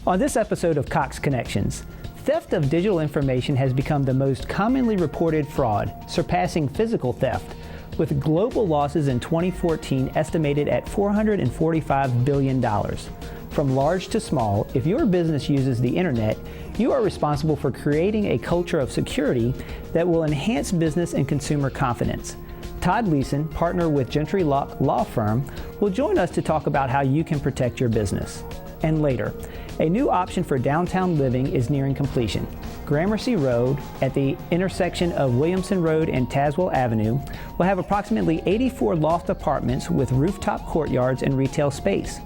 On this episode of Cox Connections, theft of digital information has become the most commonly reported fraud, surpassing physical theft, with global losses in 2014 estimated at $445 billion. From large to small, if your business uses the internet, you are responsible for creating a culture of security that will enhance business and consumer confidence. Todd Leeson, partner with Gentry Law Firm, will join us to talk about how you can protect your business. And later, a new option for downtown living is nearing completion. Gramercy Road, at the intersection of Williamson Road and Tazewell Avenue, will have approximately 84 loft apartments with rooftop courtyards and retail space.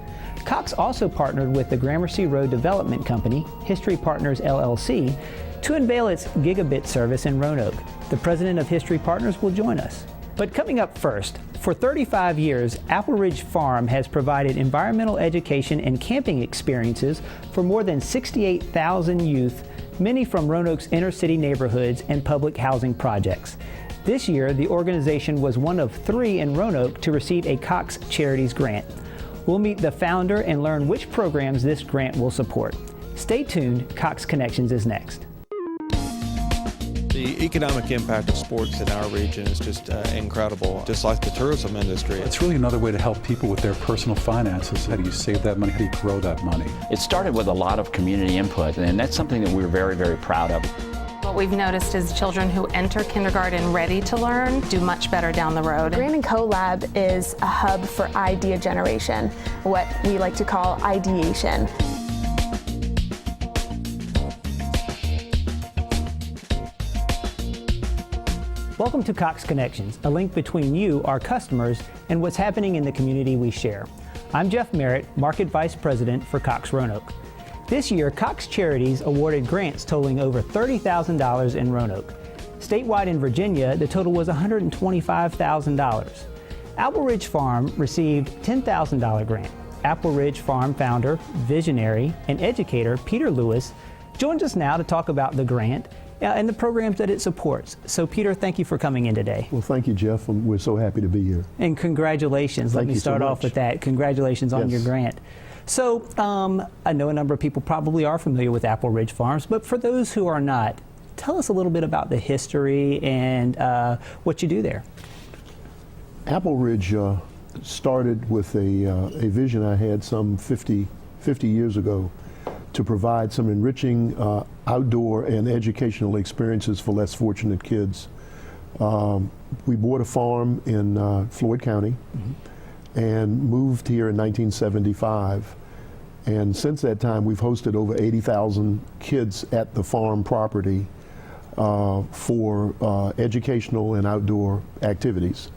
Cox also partnered with the Gramercy Road Development Company, History Partners LLC, to unveil its gigabit service in Roanoke. The president of History Partners will join us. But coming up first, for 35 years, Apple Ridge Farm has provided environmental education and camping experiences for more than 68,000 youth, many from Roanoke's inner city neighborhoods and public housing projects. This year, the organization was one of 3 in Roanoke to receive a Cox Charities Grant. We'll meet the founder and learn which programs this grant will support. Stay tuned, Cox Connections is next. The economic impact of sports in our region is just incredible, just like the tourism industry. It's really another way to help people with their personal finances. How do you save that money? How do you grow that money? It started with a lot of community input, and that's something that we're very, very proud of. What we've noticed is children who enter kindergarten ready to learn do much better down the road. Grant & Co Lab is a hub for idea generation, what we like to call ideation. Welcome to Cox Connections, a link between you, our customers, and what's happening in the community we share. I'm Jeff Merritt, Market Vice President for Cox Roanoke. This year, Cox Charities awarded grants totaling over $30,000 in Roanoke. Statewide in Virginia, the total was $125,000. Apple Ridge Farm received $10,000 grant. Apple Ridge Farm founder, visionary, and educator Peter Lewis joins us now to talk about the grant and the programs that it supports. So Peter, thank you for coming in today. Well, thank you, Jeff. We're so happy to be here. And congratulations. Let me start off with that. Congratulations on your grant. So I know a number of people probably are familiar with Apple Ridge Farms, but for those who are not, tell us a little bit about the history and what you do there. Apple Ridge started with a vision I had some 50 years ago to provide some enriching outdoor and educational experiences for less fortunate kids. We bought a farm in Floyd County and moved here in 1975. And since that time, we've hosted over 80,000 kids at the farm property for educational and outdoor activities.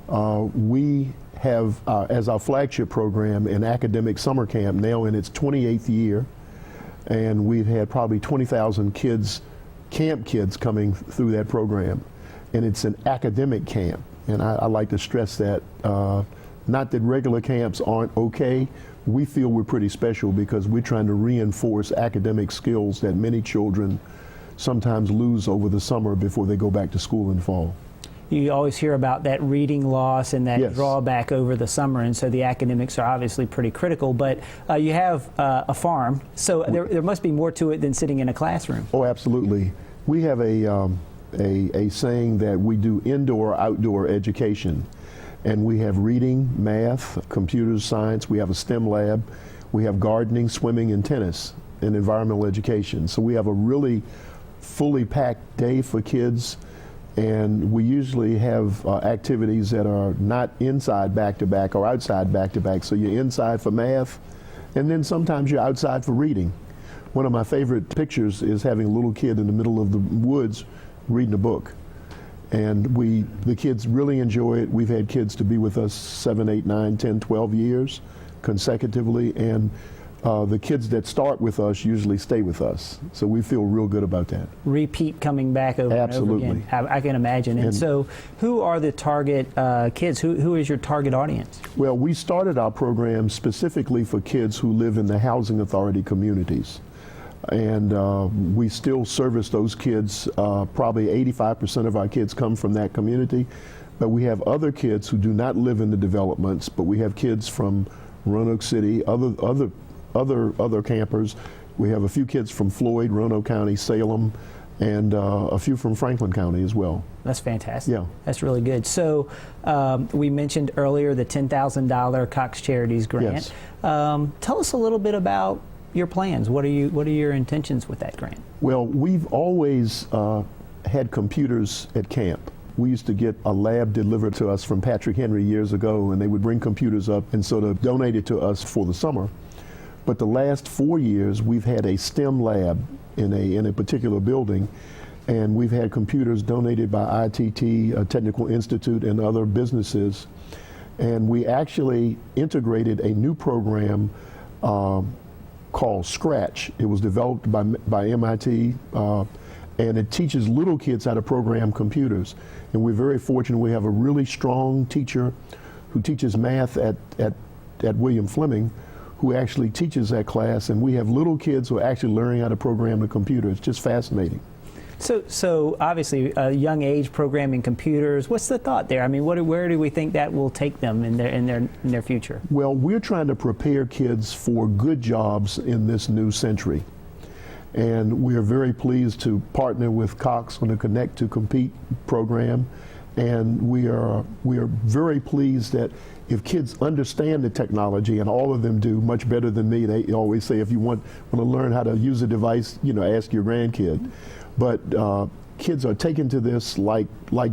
We have as our flagship program an academic summer camp now in its 28th year, and we've had probably 20,000 kids, camp kids, coming through that program. And it's an academic camp, and I like to stress that. Not that regular camps aren't okay. We feel we're pretty special because we're trying to reinforce academic skills that many children sometimes lose over the summer before they go back to school in fall. You always hear about that reading loss and that drawback over the summer, and so the academics are obviously pretty critical, but you have a farm, so there must be more to it than sitting in a classroom. Oh, absolutely. We have a saying that we do indoor-outdoor education, and we have reading, math, computers, science, we have a STEM lab, we have gardening, swimming, and tennis, and environmental education. So we have a really fully packed day for kids. And we usually have activities that are not inside back-to-back or outside back-to-back. So you're inside for math, and then sometimes you're outside for reading. One of my favorite pictures is having a little kid in the middle of the woods reading a book. And the kids really enjoy it. We've had kids to be with us 7, 8, 9, 10, 12 years consecutively. And the kids that start with us usually stay with us. So we feel real good about that. Repeat coming back over and over again. I can imagine. And so who are the target kids? Who is your target audience? Well, we started our program specifically for kids who live in the housing authority communities. And we still service those kids. Probably 85% of our kids come from that community. But we have other kids who do not live in the developments, but we have kids from Roanoke City, other other campers. We have a few kids from Floyd, Roanoke County, Salem, and a few from Franklin County as well. That's fantastic. Yeah. That's really good. So we mentioned earlier the $10,000 Cox Charities Grant. Yes. Tell us a little bit about your plans. What are your intentions with that grant? Well, we've always had computers at camp. We used to get a lab delivered to us from Patrick Henry years ago, and they would bring computers up and sort of donate it to us for the summer. But the last 4 years, we've had a STEM lab in a particular building, and we've had computers donated by ITT, Technical Institute, and other businesses. And we actually integrated a new program called Scratch. It was developed by MIT, and it teaches little kids how to program computers. And we're very fortunate we have a really strong teacher who teaches math at William Fleming, who actually teaches that class, and we have little kids who are actually learning how to program the computer. It's just fascinating. So obviously, a young age programming computers. What's the thought there? I mean, where do we think that will take them in their future? Well, we're trying to prepare kids for good jobs in this new century, and we are very pleased to partner with Cox on the Connect to Compete program, and we are very pleased that if kids understand the technology, and all of them do much better than me, they always say if you want to learn how to use a device, ask your grandkid. But kids are taken to this like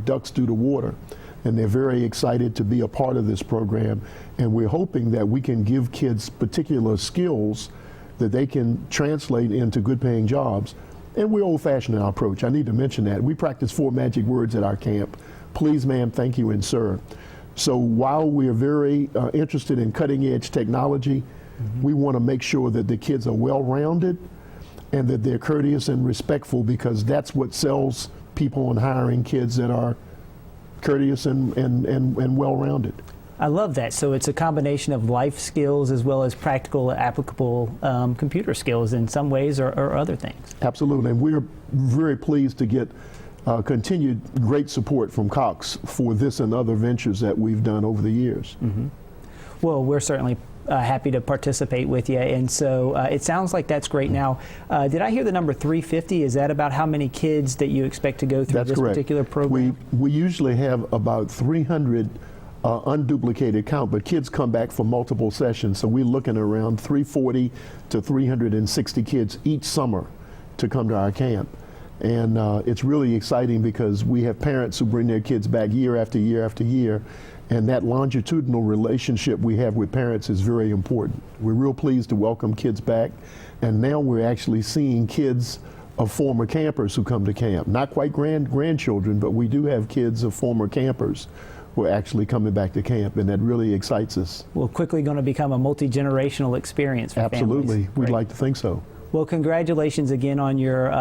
ducks do to water, and they're very excited to be a part of this program. And we're hoping that we can give kids particular skills that they can translate into good-paying jobs. And we're old-fashioned in our approach. I need to mention that. We practice 4 magic words at our camp: please, ma'am, thank you, and sir. So while we're very interested in cutting-edge technology, we want to make sure that the kids are well-rounded and that they're courteous and respectful, because that's what sells people on hiring kids that are courteous and well-rounded. I love that. So it's a combination of life skills as well as practical, applicable computer skills in some ways or other things. Absolutely, and we're very pleased to get continued great support from Cox for this and other ventures that we've done over the years. Well, we're certainly happy to participate with you, and so it sounds like that's great. Now, did I hear the number 350? Is that about how many kids that you expect to go through That's this correct. particular program? We usually have about 300 unduplicated count, but kids come back for multiple sessions, so we're looking around 340 to 360 kids each summer to come to our camp. And it's really exciting because we have parents who bring their kids back year after year after year, and that longitudinal relationship we have with parents is very important. We're real pleased to welcome kids back, and now we're actually seeing kids of former campers who come to camp. Not quite grandchildren, but we do have kids of former campers who are actually coming back to camp, and that really excites us. Well, quickly going to become a multi-generational experience for Absolutely, families. we'd Great. like to think so. Well, congratulations again on your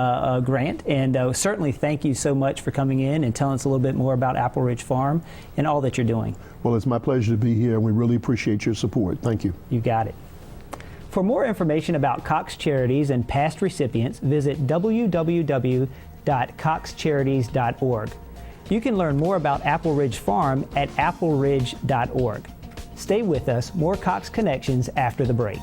grant, and certainly thank you so much for coming in and telling us a little bit more about Apple Ridge Farm and all that you're doing. Well, it's my pleasure to be here, and we really appreciate your support. Thank you. You got it. For more information about Cox Charities and past recipients, visit www.coxcharities.org. You can learn more about Apple Ridge Farm at appleridge.org. Stay with us, more Cox Connections after the break.